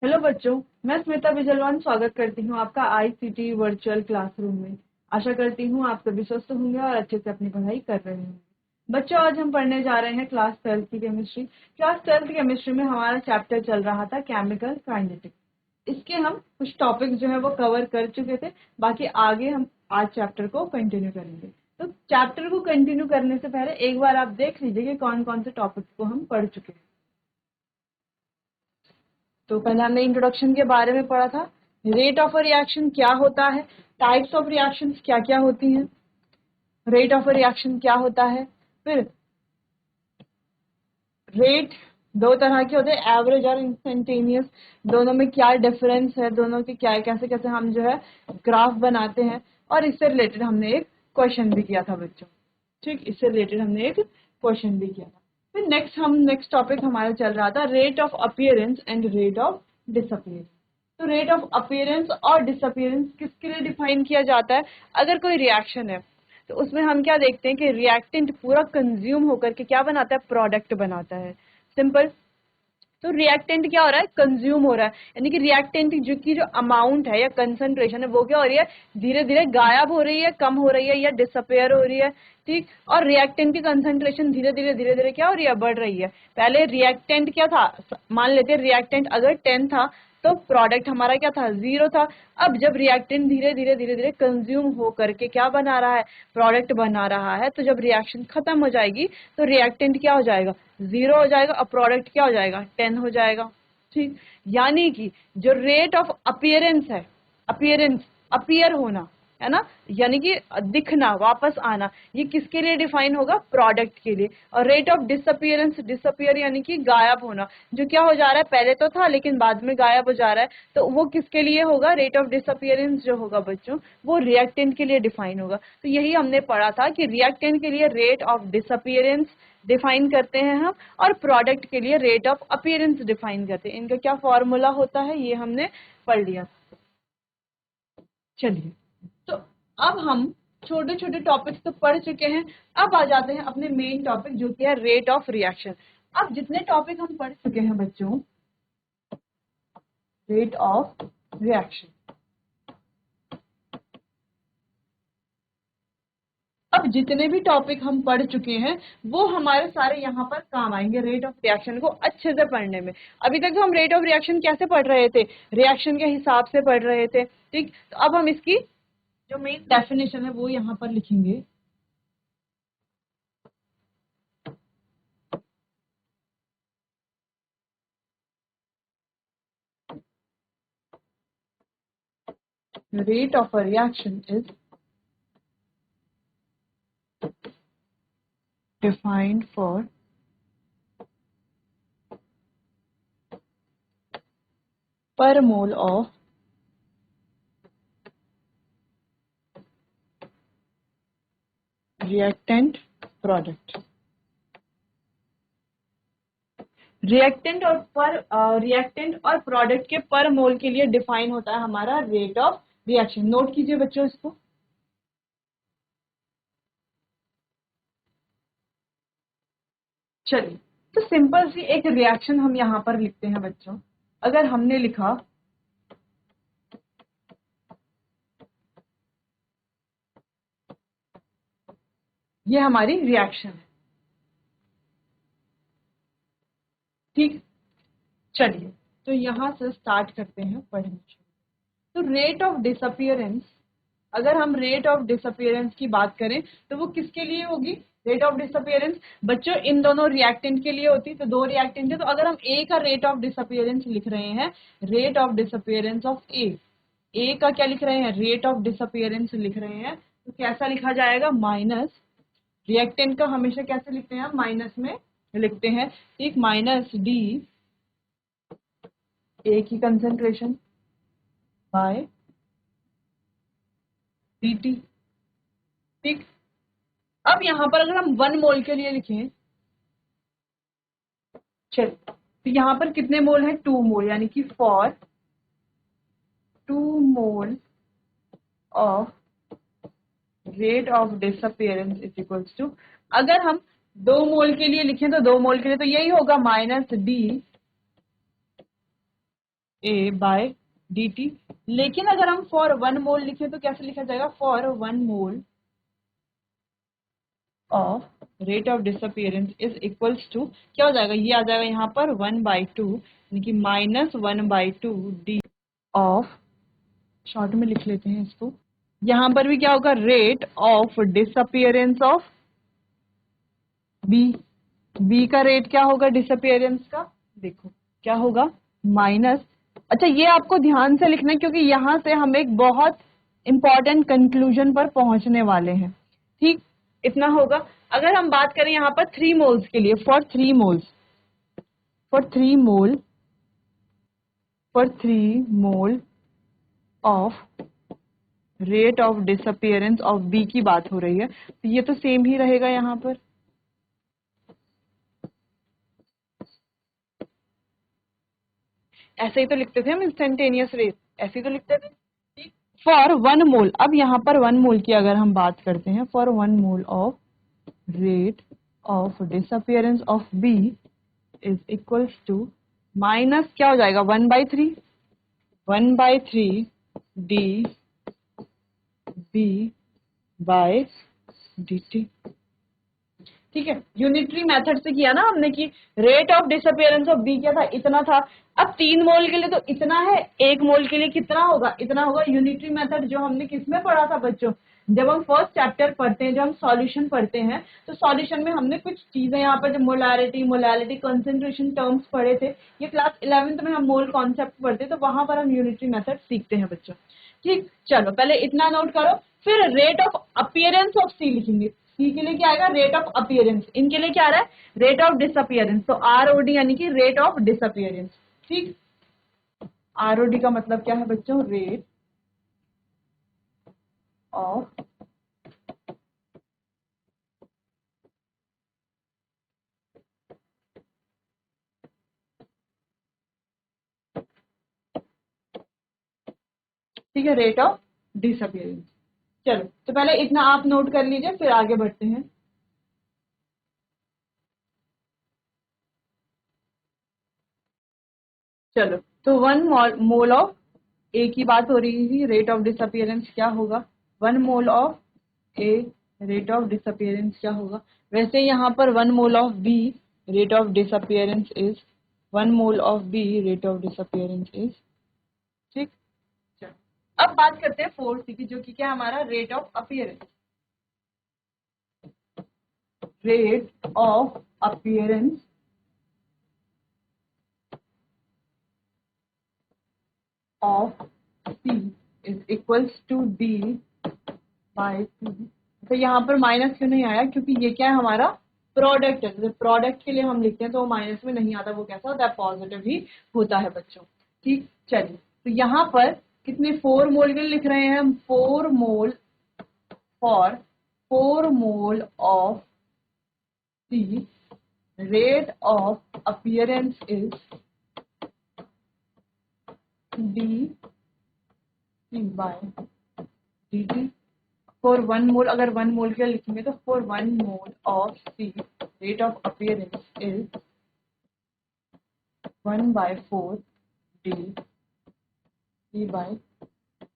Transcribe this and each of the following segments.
Hello बच्चों, मैं स्मिता बिजलवान स्वागत करती हूँ आपका आईसीटी वर्चुअल क्लासरूम में। आशा करती हूँ आप सभी स्वस्थ होंगे और अच्छे से अपनी पढ़ाई कर रहे होंगे। बच्चों, आज हम पढ़ने जा रहे हैं क्लास 12 की केमिस्ट्री। क्लास 12 की केमिस्ट्री में हमारा चैप्टर चल रहा था केमिकल काइनेटिक्स। इसके हम कुछ टॉपिक जो है वो कवर कर चुके थे। बाकी आगे हम आज चैप्टर को कंटिन्यू करेंगे। तो चैप्टर को कंटिन्यू करने से पहले एक बार आप देख लीजिए कि कौन कौन से टॉपिक को हम पढ़ चुके हैं। तो पहले हमने इंट्रोडक्शन के बारे में पढ़ा था। रेट ऑफ अ रिएक्शन क्या होता है, टाइप्स ऑफ रिएक्शंस क्या क्या होती हैं, रेट ऑफ अ रिएक्शन क्या होता है, फिर रेट दो तरह के होते हैं, एवरेज और इंस्टेंटेनियस। दोनों में क्या डिफरेंस है, दोनों के क्या कैसे कैसे हम जो है ग्राफ बनाते हैं। और इससे रिलेटेड हमने एक क्वेश्चन भी किया था बच्चों। ठीक, इससे रिलेटेड हमने एक क्वेश्चन भी किया था। फिर नेक्स्ट टॉपिक हमारा चल रहा था rate of appearance and rate of disappearance. तो रेट ऑफ अपीयरेंस और डिसअपीयरेंस किसके लिए डिफाइन किया जाता है? अगर कोई रिएक्शन है तो उसमें हम क्या देखते हैं कि रिएक्टेंट पूरा कंज्यूम होकर के क्या बनाता है, प्रोडक्ट बनाता है। सिंपल। तो रिएक्टेंट क्या हो रहा है, कंज्यूम हो रहा है, यानी कि रिएक्टेंट जो अमाउंट है या कंसंट्रेशन है वो क्या हो रही है, धीरे धीरे गायब हो रही है, कम हो रही है या डिसअपेयर हो रही है। ठीक, और रिएक्टेंट की कंसंट्रेशन धीरे धीरे क्या हो रही है, बढ़ रही है। पहले रिएक्टेंट क्या था, मान लेते हैं रिएक्टेंट अगर 10 था तो प्रोडक्ट हमारा क्या था, 0 था। अब जब रिएक्टेंट धीरे धीरे कंज्यूम हो करके क्या बना रहा है, प्रोडक्ट बना रहा है, तो जब रिएक्शन खत्म हो जाएगी तो रिएक्टेंट क्या हो जाएगा, 0 हो जाएगा और प्रोडक्ट क्या हो जाएगा, 10 हो जाएगा। ठीक, यानी कि जो रेट ऑफ अपीयरेंस है, अपीयरेंस अपीयर होना है ना, यानी कि दिखना, वापस आना, ये किसके लिए डिफाइन होगा, प्रोडक्ट के लिए। और रेट ऑफ डिसअपीयरेंस, डिसअपीयर यानी कि गायब होना, जो क्या हो जा रहा है, पहले तो था लेकिन बाद में गायब हो जा रहा है, तो वो किसके लिए होगा, रेट ऑफ डिसअपीयरेंस जो होगा बच्चों वो रिएक्टेंट के लिए डिफाइन होगा। तो यही हमने पढ़ा था कि रिएक्टेंट के लिए रेट ऑफ डिसअपीयरेंस डिफाइन करते हैं हम, और प्रोडक्ट के लिए रेट ऑफ अपीयरेंस डिफाइन करते हैं। इनका क्या फॉर्मूला होता है ये हमने पढ़ लिया। चलिए, तो अब हम छोटे छोटे टॉपिक्स तो पढ़ चुके हैं। अब आ जाते हैं अपने मेन टॉपिक जो कि है रेट ऑफ रिएक्शन। अब जितने टॉपिक हम पढ़ चुके हैं बच्चों, रेट ऑफ रिएक्शन, अब जितने भी टॉपिक हम पढ़ चुके हैं वो हमारे सारे यहाँ पर काम आएंगे रेट ऑफ रिएक्शन को अच्छे से पढ़ने में। अभी तक तो हम रेट ऑफ रिएक्शन कैसे पढ़ रहे थे, रिएक्शन के हिसाब से पढ़ रहे थे। ठीक, तो अब हम इसकी जो मेन डेफिनेशन है वो यहाँ पर लिखेंगे। Rate of a reaction is defined for per mole of reactant product। Reactant और प्रोडक्ट के पर मोल के लिए डिफाइन होता है हमारा रेट ऑफ रिएक्शन। नोट कीजिए बच्चों इसको। चलिए, तो सिंपल सी एक रिएक्शन हम यहाँ पर लिखते हैं बच्चों। अगर हमने लिखा ये हमारी रिएक्शन है, ठीक। चलिए, तो यहां से स्टार्ट करते हैं पढ़ने। तो रेट ऑफ डिसअपियरेंस, अगर हम रेट ऑफ डिसअपियरेंस की बात करें तो वो किसके लिए होगी, रेट ऑफ डिसअपियरेंस बच्चों इन दोनों रिएक्टेंट के लिए होती। तो दो रिएक्टेंट है, तो अगर हम ए का रेट ऑफ डिसअपियरेंस लिख रहे हैं, रेट ऑफ डिसअपियरेंस ऑफ ए का क्या लिख रहे हैं, रेट ऑफ डिसअपियरेंस लिख रहे हैं, तो कैसा लिखा जाएगा, माइनस, रिएक्टेंट का हमेशा कैसे लिखते हैं हम, माइनस में लिखते हैं। एक माइनस डी ए की कंसेंट्रेशन बाय dt। ठीक, अब यहां पर अगर हम 1 मोल के लिए लिखें, चल तो यहां पर कितने मोल हैं, 2 मोल, यानी कि for 2 mole of rate of disappearance is equals to, अगर हम 2 मोल के लिए लिखें तो 2 मोल के लिए तो यही होगा minus D A by D T. लेकिन अगर हम फॉर 1 मोल लिखें तो कैसे लिखा जाएगा? For 1 mole of rate of disappearance is equals to, क्या हो जाएगा? ये आ जाएगा यहाँ पर 1/2, यानी कि -1/2 डी ऑफ, शॉर्ट में लिख लेते हैं इसको। यहाँ पर भी क्या होगा? Rate of disappearance of B. B का रेट क्या होगा डिसअपियरेंस का? देखो क्या होगा, माइनस। अच्छा, ये आपको ध्यान से लिखना है क्योंकि यहां से हम एक बहुत इंपॉर्टेंट कंक्लूजन पर पहुंचने वाले हैं। ठीक, इतना होगा। अगर हम बात करें यहाँ पर 3 मोल्स के लिए, for 3 moles, for 3 mole, for 3 mole of rate of disappearance of B की बात हो रही है, तो ये तो सेम ही रहेगा यहाँ पर। ऐसे ही तो लिखते थे हम इंस्टेंटेनियस रेट, ऐसे ही तो लिखते थे। फॉर 1 मोल, अब यहाँ पर 1 मोल की अगर हम बात करते हैं, for 1 mole of rate of disappearance of B is equals to, minus क्या हो जाएगा? 1/3, 1/3 D B by D T. ठीक है, यूनिटरी मेथड से किया ना हमने कि rate of disappearance of B क्या था? इतना था। अब 3 मोल के लिए तो इतना है, 1 मोल के लिए कितना होगा? इतना होगा। यूनिटरी मेथड जो हमने किसमें पढ़ा था बच्चों? जब हम फर्स्ट चैप्टर पढ़ते हैं, जब हम सॉल्यूशन पढ़ते हैं, तो सॉल्यूशन में हमने कुछ चीजें यहाँ पर जब मोलारिटी, मोलालिटी, कंसेंट्रेशन टर्म्स पढ़े थे, ये क्लास 11th में हम मोल कॉन्सेप्ट पढ़ते, तो वहां पर हम यूनिटरी मेथड सीखते हैं बच्चों। ठीक, चलो पहले इतना नोट करो, फिर रेट ऑफ अपीयरेंस ऑफ सी लिखेंगे। सी के लिए क्या आएगा? Rate of appearance. इनके लिए क्या आ रहा है? Rate of disappearance. तो आरओडी यानी कि रेट ऑफ डिसअपियरेंस। ठीक, आरओडी का मतलब क्या है बच्चों? रेट ऑफ ठीक है, रेट ऑफ डिसअपियरेंस। चलो, तो पहले इतना आप नोट कर लीजिए, फिर आगे बढ़ते हैं। चलो, तो 1 मोल ऑफ ए की बात हो रही थी, रेट ऑफ डिसअपियरेंस क्या होगा? 1 mole of A rate of disappearance क्या होगा? वैसे यहाँ पर 1 mole of B rate of disappearance is 1 mole of B rate of disappearance is. ठीक, चलो अब बात करते हैं 4C की, जो कि क्या हमारा? Rate of appearance. Rate of appearance of C is equals to D by C। तो यहाँ पर माइनस क्यों नहीं आया? क्योंकि ये क्या है? हमारा प्रोडक्ट है। जैसे प्रोडक्ट के लिए हम लिखते हैं तो वो माइनस में नहीं आता, वो कैसा होता है? पॉजिटिव ही होता है बच्चों। ठीक, चलिए, तो यहाँ पर कितने 4 मोल के लिए लिख रहे हैं हम? 4 mole, for 4 mole of C rate of appearance is D C by dt। For 1 mole, अगर 1 मोल के लिए लिखेंगे तो for 1 mole of C rate of appearance is 1/4 D C by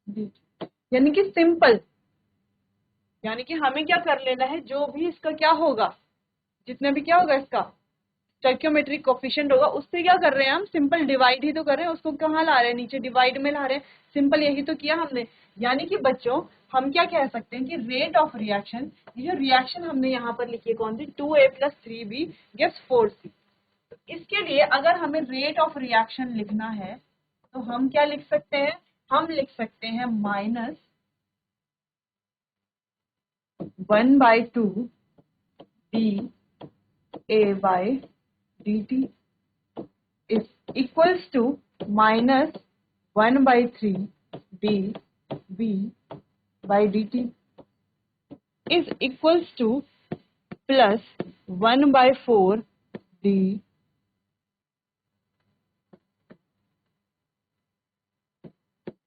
dt। यानी कि सिंपल, यानी कि हमें क्या कर लेना है? जो भी इसका क्या होगा, जितने भी क्या होगा इसका स्टोइकियोमेट्रिक कोफिशिएंट होगा, उससे क्या कर रहे हैं हम? सिंपल डिवाइड ही तो कर रहे हैं। उसको कहाँ ला रहे हैं? नीचे डिवाइड में ला रहे हैं। सिंपल यही तो किया हमने। यानी कि बच्चों हम क्या कह सकते हैं कि रेट ऑफ रिएक्शन, ये जो रिएक्शन हमने यहाँ पर लिखी है कौन सी? 2A + 3B gives 4C। तो इसके लिए अगर हमें रेट ऑफ रिएक्शन लिखना है तो हम क्या लिख सकते हैं? हम लिख सकते हैं -1/2 DA by dt is equals to -1/3 dB by dt is equals to plus 1/4 d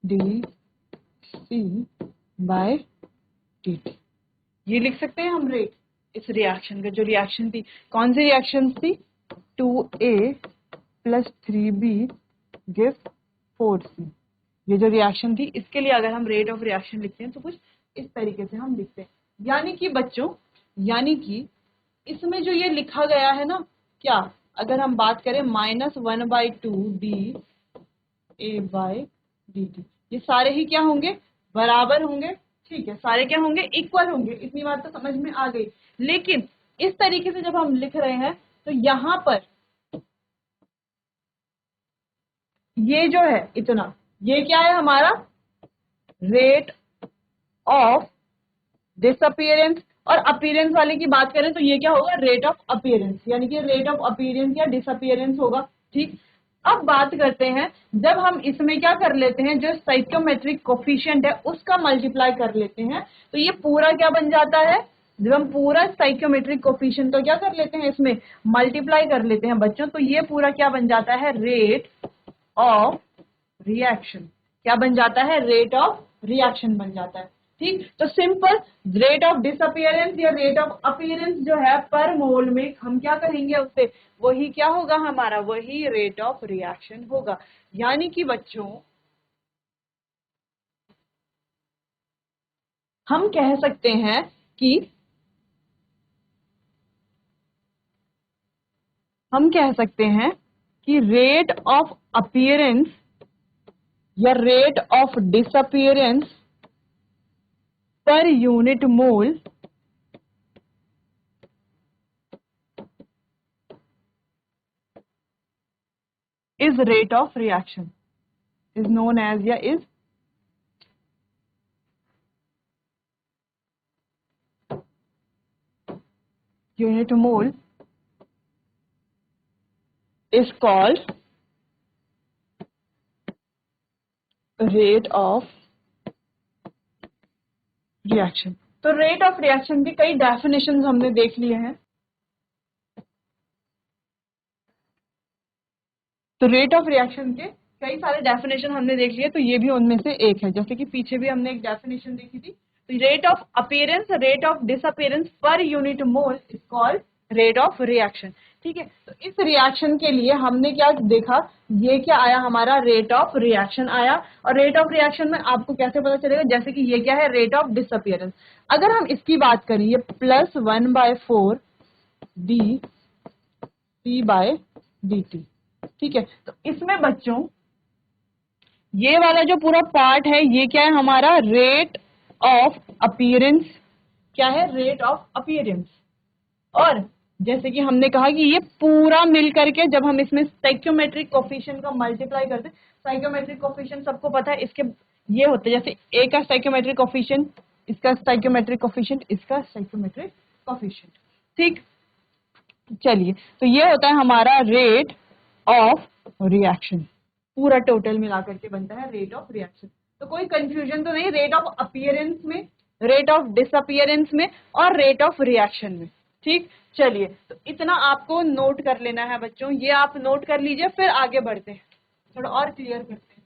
dC by dt। ये लिख सकते हैं हम रेट इस रिएक्शन का। जो रिएक्शन थी, कौन सी रिएक्शन थी? 2A + 3B gives 4C। ये जो रिएक्शन थी इसके लिए अगर हम रेट ऑफ रिएक्शन लिखते हैं तो कुछ इस तरीके से हम लिखते हैं। यानी कि बच्चों, यानी कि इसमें जो ये लिखा गया है ना, क्या, अगर हम बात करें -1/2 dA/dt, ये सारे ही क्या होंगे, बराबर होंगे। ठीक है, सारे क्या होंगे, इक्वल होंगे। इतनी बात तो समझ में आ गई। लेकिन इस तरीके से जब हम लिख रहे हैं तो यहां पर ये जो है इतना, ये क्या है हमारा रेट ऑफ डिसअपियरेंस, और अपीयरेंस वाले की बात करें तो ये क्या होगा, रेट ऑफ अपीयरेंस, यानी कि रेट ऑफ अपीयरेंस या डिसअपियरेंस होगा। ठीक, अब बात करते हैं, जब हम इसमें क्या कर लेते हैं, जो साइकोमेट्रिक कोफिशिएंट है उसका मल्टीप्लाई कर लेते हैं तो ये पूरा क्या बन जाता है, जब हम पूरा साइकोमेट्रिक कोफिशिएंट को क्या कर लेते हैं, इसमें मल्टीप्लाई कर लेते हैं बच्चों, तो ये पूरा क्या बन जाता है, रेट ऑफ रिएक्शन। क्या बन जाता है, रेट ऑफ रिएक्शन बन जाता है। ठीक, तो सिंपल रेट ऑफ डिसअपियरेंस या रेट ऑफ अपीयरेंस जो है पर मोल में हम क्या कहेंगे उसे, वही क्या होगा हमारा, वही रेट ऑफ रिएक्शन होगा। यानी कि बच्चों हम कह सकते हैं कि रेट ऑफ अपीयरेंस या rate of disappearance per unit mole is rate of reaction, is known as या is unit mole is called rate of reaction। तो रेट ऑफ रिएक्शन के कई डेफिनेशंस हमने देख लिए हैं। तो रेट ऑफ रिएक्शन के कई सारे डेफिनेशन हमने देख लिए, तो ये भी उनमें से एक है। जैसे कि पीछे भी हमने एक डेफिनेशन देखी थी, तो rate of appearance, rate of disappearance per unit mole is called rate of reaction. ठीक है, तो इस रिएक्शन के लिए हमने क्या देखा, ये क्या आया हमारा, रेट ऑफ रिएक्शन आया। और रेट ऑफ रिएक्शन में आपको कैसे पता चलेगा, जैसे कि ये क्या है, रेट ऑफ डिसअपियरेंस। अगर हम इसकी बात करें, ये +1/4 dC/dt। ठीक है, तो इसमें बच्चों ये वाला जो पूरा पार्ट है ये क्या है हमारा, रेट ऑफ अपीयरेंस। क्या है, रेट ऑफ अपीयरेंस। और जैसे कि हमने कहा कि ये पूरा मिल करके जब हम इसमें साइकोमेट्रिक कोफिशिएंट का मल्टीप्लाई करते हैं, साइकोमेट्रिक कोफिशिएंट सबको पता है, इसके ये होते हैं, जैसे ए का साइकोमेट्रिक कोफिशिएंट, इसका साइकोमेट्रिक कोफिशिएंट, इसका साइकोमेट्रिक कोफिशिएंट। ठीक, चलिए, तो ये होता है हमारा रेट ऑफ रिएक्शन, पूरा टोटल मिला करके बनता है रेट ऑफ रिएक्शन। तो कोई कंफ्यूजन तो नहीं, रेट ऑफ अपीयरेंस में, रेट ऑफ डिसअपियरेंस में और रेट ऑफ रिएक्शन में। ठीक, चलिए, तो इतना आपको नोट कर लेना है बच्चों, ये आप नोट कर लीजिए, फिर आगे बढ़ते हैं, थोड़ा और क्लियर करते हैं।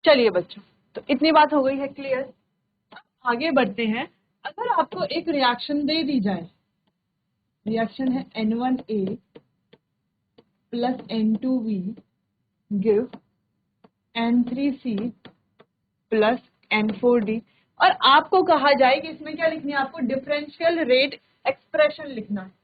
चलिए बच्चों, तो इतनी बात हो गई है क्लियर। आगे बढ़ते हैं। अगर आपको एक रिएक्शन दे दी जाए, रिएक्शन है N1A + N2B give N3C + N4D, और आपको कहा जाए कि इसमें क्या लिखनी है, आपको डिफरेंशियल रेट एक्सप्रेशन लिखना है।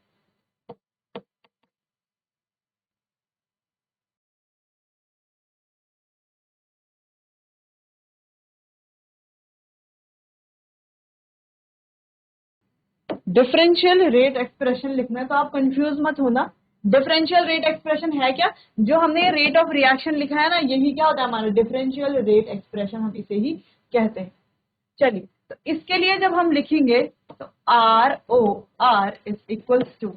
डिफरेंशियल रेट एक्सप्रेशन लिखना है, तो आप कंफ्यूज मत होना। डिफरेंशियल रेट एक्सप्रेशन है क्या, जो हमने रेट ऑफ रिएक्शन लिखा है ना, यही क्या होता है हमारा डिफरेंशियल रेट एक्सप्रेशन, हम इसे ही कहते हैं। चलिए, तो इसके लिए जब हम लिखेंगे तो ROR इज इक्वल्स टू,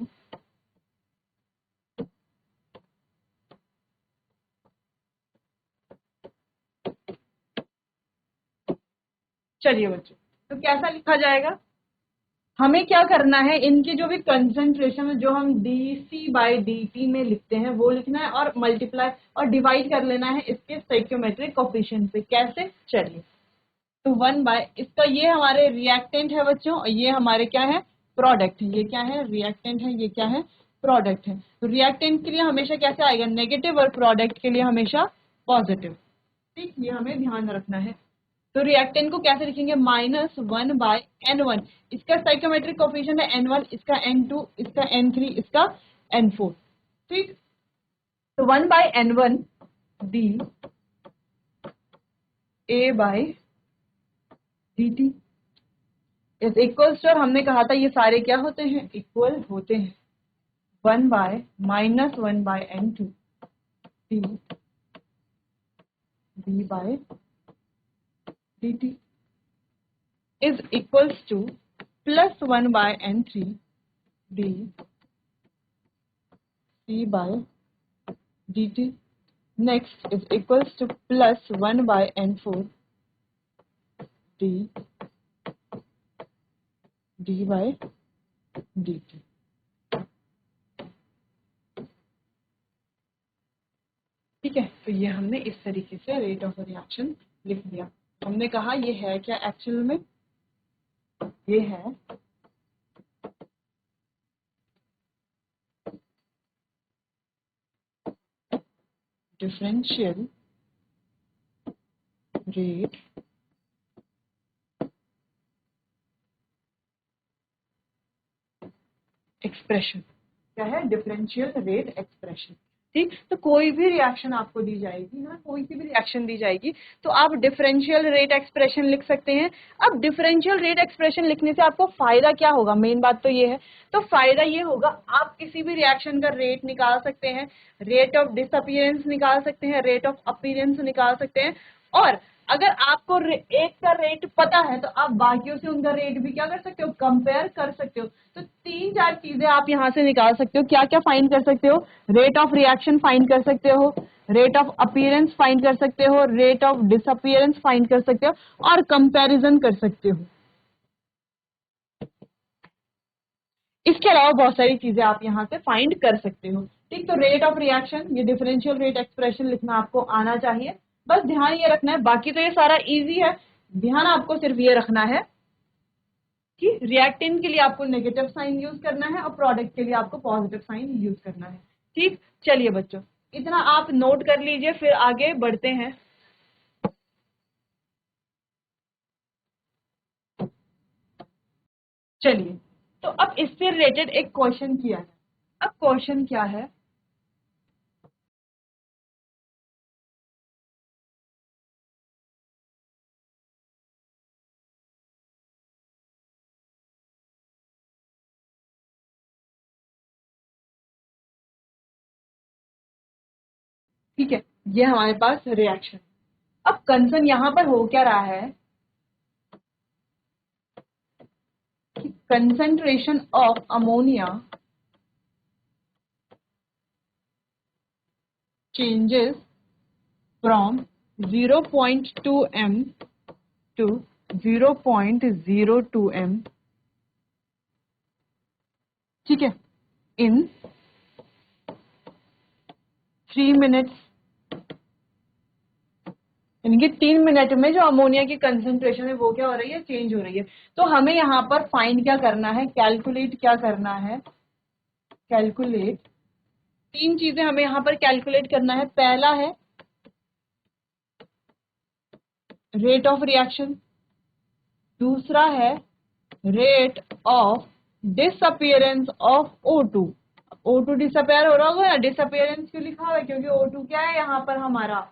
चलिए बच्चों, तो कैसा लिखा जाएगा, हमें क्या करना है, इनके जो भी कंसंट्रेशन है जो हम dC/dt में लिखते हैं वो लिखना है, और मल्टीप्लाई और डिवाइड कर लेना है इसके स्टोइकियोमेट्रिक कोफिशिएंट से। कैसे, चलिए, तो 1 बाय, इसका ये हमारे रिएक्टेंट है बच्चों, और ये हमारे क्या है प्रोडक्ट है। ये क्या है? रिएक्टेंट है। ये क्या है? प्रोडक्ट है। तो रिएक्टेंट के लिए हमेशा कैसे आएगा? नेगेटिव, और प्रोडक्ट के लिए हमेशा पॉजिटिव। ठीक, ये हमें ध्यान रखना है। तो रिएक्टेंट को कैसे लिखेंगे? -1/N1। इसका स्टोइकियोमेट्रिक कोएफिशिएंट है N1, इसका N2, इसका N3, इसका N4। ठीक, तो 1/N1 d A/dt is equals to, हमने कहा था ये सारे क्या होते हैं? इक्वल होते हैं। 1/-1/N2 d d/dt is equals to +1/N3 d c/dt. Next is equals to +1/N4 d d/dt. ठीक है, तो ये हमने इस तरीके से रेट ऑफ रिएक्शन लिख दिया। हमने कहा ये है क्या एक्चुअल में? ये है डिफरेंशियल रेट एक्सप्रेशन। क्या है? Differential rate expression. ठीक, तो कोई भी रिएक्शन आपको दी जाएगी ना, कोई सी भी रिएक्शन दी जाएगी तो आप डिफरेंशियल रेट एक्सप्रेशन लिख सकते हैं। अब डिफरेंशियल रेट एक्सप्रेशन लिखने से आपको फायदा क्या होगा? मेन बात तो ये है। तो फायदा ये होगा, आप किसी भी रिएक्शन का रेट निकाल सकते हैं, रेट ऑफ डिसअपीयरेंस निकाल सकते हैं, रेट ऑफ अपीयरेंस निकाल सकते हैं। और अगर आपको एक का रेट पता है तो आप बाकियों से उनका रेट भी क्या कर सकते हो? कंपेयर कर सकते हो। तो 3-4 चीजें आप यहाँ से निकाल सकते हो। क्या क्या फाइंड कर सकते हो? रेट ऑफ रिएक्शन फाइंड कर सकते हो, रेट ऑफ अपीयरेंस फाइंड कर सकते हो, रेट ऑफ डिसअपीयरेंस फाइंड कर सकते हो, और कंपैरिजन कर सकते हो। इसके अलावा बहुत सारी चीजें आप यहाँ से फाइंड कर सकते हो। ठीक, तो रेट ऑफ रिएक्शन, ये डिफरेंशियल रेट एक्सप्रेशन लिखना आपको आना चाहिए। बस ध्यान ये रखना है, बाकी तो ये सारा इजी है। ध्यान आपको सिर्फ ये रखना है कि रिएक्टेंट के लिए आपको नेगेटिव साइन यूज करना है और प्रोडक्ट के लिए आपको पॉजिटिव साइन यूज करना है। ठीक, चलिए बच्चों, इतना आप नोट कर लीजिए, फिर आगे बढ़ते हैं। चलिए, तो अब इससे रिलेटेड एक क्वेश्चन किया है। अब क्वेश्चन क्या है? ठीक है, ये हमारे पास रिएक्शन। अब कंसर्न यहां पर हो क्या रहा है कि concentration of ammonia changes from 0.2 m to 0.02 m। ठीक है, इन 3 मिनट्स, यानी कि 3 मिनट में जो अमोनिया की कंसंट्रेशन है वो क्या हो रही है? चेंज हो रही है। तो हमें यहाँ पर फाइंड क्या करना है? कैलकुलेट क्या करना है? कैलकुलेट 3 चीजें हमें यहाँ पर कैलकुलेट करना है। पहला है रेट ऑफ रिएक्शन, दूसरा है rate of disappearance of O2। O2 disappear हो रहा होगा, या डिसअपियरेंस क्यों लिखा हुआ है? क्योंकि O2 क्या है यहाँ पर? हमारा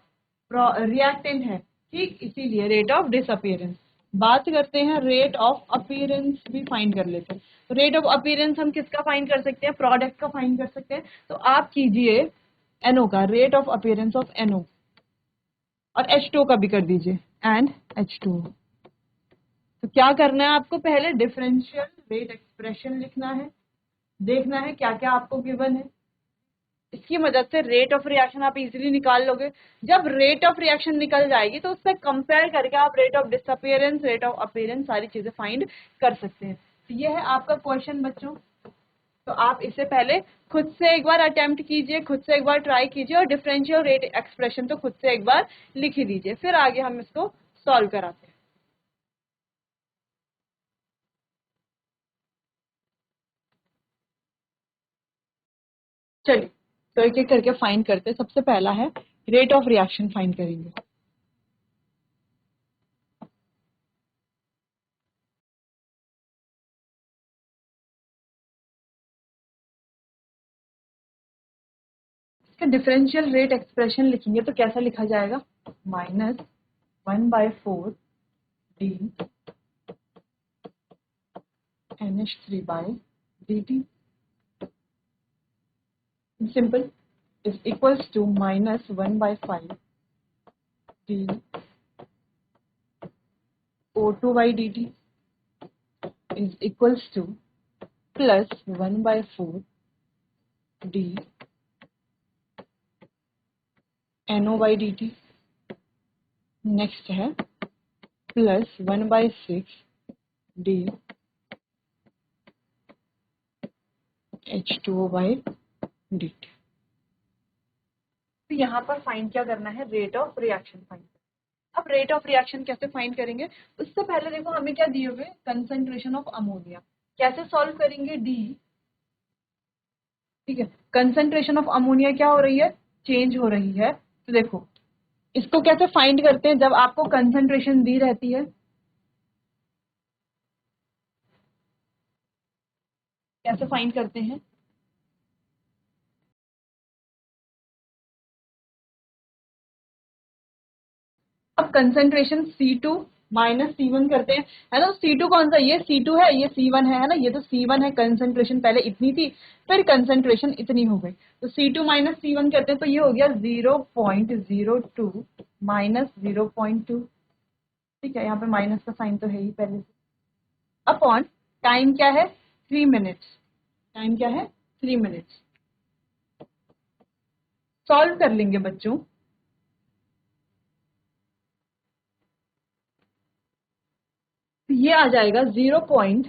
रिएक्टेंट है। ठीक, इसीलिए रेट ऑफ डिसअपियरेंस। बात करते हैं रेट ऑफ अपीयरेंस भी फाइंड कर लेते हैं। तो रेट ऑफ अपीयरेंस हम किसका फाइंड कर सकते हैं? प्रोडक्ट का फाइंड कर सकते हैं। तो आप कीजिए NO का, rate of appearance of NO, और H2O का भी कर दीजिए, एंड H2O। तो क्या करना है आपको? पहले डिफरेंशियल रेट एक्सप्रेशन लिखना है, देखना है क्या क्या आपको गिवन है। इसकी मदद से रेट ऑफ रिएक्शन आप इजीली निकाल लोगे। जब रेट ऑफ रिएक्शन निकल जाएगी तो उससे कंपेयर करके आप rate of disappearance, rate of appearance, सारी चीजें फाइंड कर सकते हैं। तो ये है आपका क्वेश्चन बच्चों। तो आप इससे पहले खुद से एक बार अटेम्प्ट कीजिए, खुद से एक बार ट्राई कीजिए, और डिफरेंशियल रेट एक्सप्रेशन तो खुद से एक बार लिख ही लीजिए, फिर आगे हम इसको सॉल्व कराते हैं। चलिए तो एक एक करके फाइंड करते हैं। सबसे पहला है रेट ऑफ रिएक्शन फाइंड करेंगे। इसका डिफरेंशियल रेट एक्सप्रेशन लिखेंगे तो कैसा लिखा जाएगा, -1/4 D NH3/dt simple is equals to -1/5 d O2/dt is equals to +1/4 d NO/dt। Next है +1/6 d H2O/dt। तो यहाँ पर फाइंड क्या करना है, रेट ऑफ रिएक्शन फाइंड। अब रेट ऑफ रिएक्शन कैसे फाइंड करेंगे, उससे पहले देखो हमें क्या दिए हुए, कंसंट्रेशन ऑफ अमोनिया। कैसे सॉल्व करेंगे, डी, ठीक है, कंसंट्रेशन ऑफ अमोनिया क्या हो रही है, चेंज हो रही है। तो देखो इसको कैसे फाइंड करते हैं, जब आपको कंसंट्रेशन दी रहती है कैसे फाइंड करते हैं। अब कंसंट्रेशन C2 माइनस C1 करते हैं, है ना। C2 कौन सा, ये C2 है, ये C1 है ना। ये तो C1 है, कंसंट्रेशन पहले इतनी थी, फिर कंसंट्रेशन इतनी हो गई, तो C2 माइनस C1 करते हैं तो ये हो गया 0.02 माइनस 0.2। ठीक है, यहाँ पे माइनस का साइन तो है ही पहले से। अपॉन टाइम क्या है, 3 मिनट्स। टाइम क्या है, 3 मिनट्स। सॉल्व कर लेंगे बच्चों। तो ये आ जाएगा 0 पॉइंट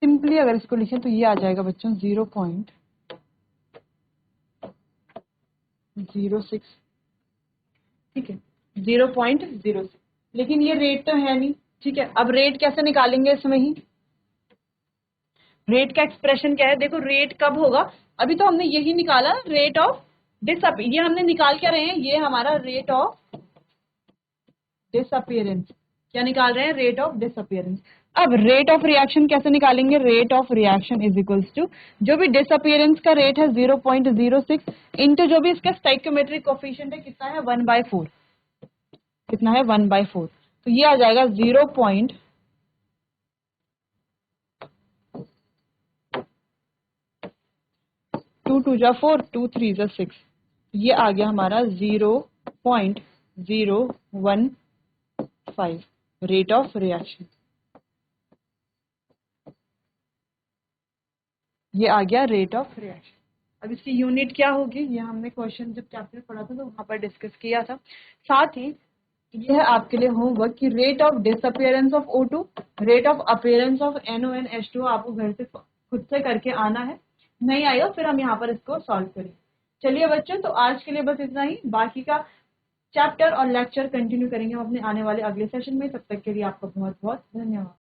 सिंपली अगर इसको लिखें तो ये आ जाएगा बच्चों 0.06। ठीक है, 0.06। लेकिन ये रेट तो है नहीं। ठीक है, अब रेट कैसे निकालेंगे इसमें ही, रेट का एक्सप्रेशन क्या है, देखो रेट कब होगा, अभी तो हमने यही निकाला रेट ऑफ डिसअपियरेंस, ये हमने निकाल क्या रहे हैं, ये हमारा रेट ऑफ डिसअपियरेंस। क्या निकाल रहे हैं, रेट ऑफ डिसअपियरेंस। अब रेट ऑफ रिएक्शन कैसे निकालेंगे, rate of reaction is equals to जो भी डिसअपियरेंस का रेट है 0.06 इंटू जो भी इसका स्टोइकियोमेट्रिक कोफिशिएंट है कितना है 1/4। कितना है 1/4, तो ये आ जाएगा 0.2 2 जा 4 2 3 जा 6, ये आ गया हमारा 0.015 रेट ऑफ रिएक्शन। ये आ गया रेट ऑफ रिएक्शन। अब इसकी यूनिट क्या होगी, ये हमने क्वेश्चन जब चैप्टर पढ़ा था तो वहां पर डिस्कस किया था। साथ ही ये है आपके लिए होमवर्क कि rate of disappearance of O2, rate of appearance of NONH2 आपको घर से खुद से करके आना है। नहीं आएगा फिर हम यहाँ पर इसको सॉल्व करेंगे। चलिए बच्चों, तो आज के लिए बस इतना ही। बाकी का चैप्टर और लेक्चर कंटिन्यू करेंगे हम अपने आने वाले अगले सेशन में। तब तक के लिए आपका बहुत बहुत धन्यवाद।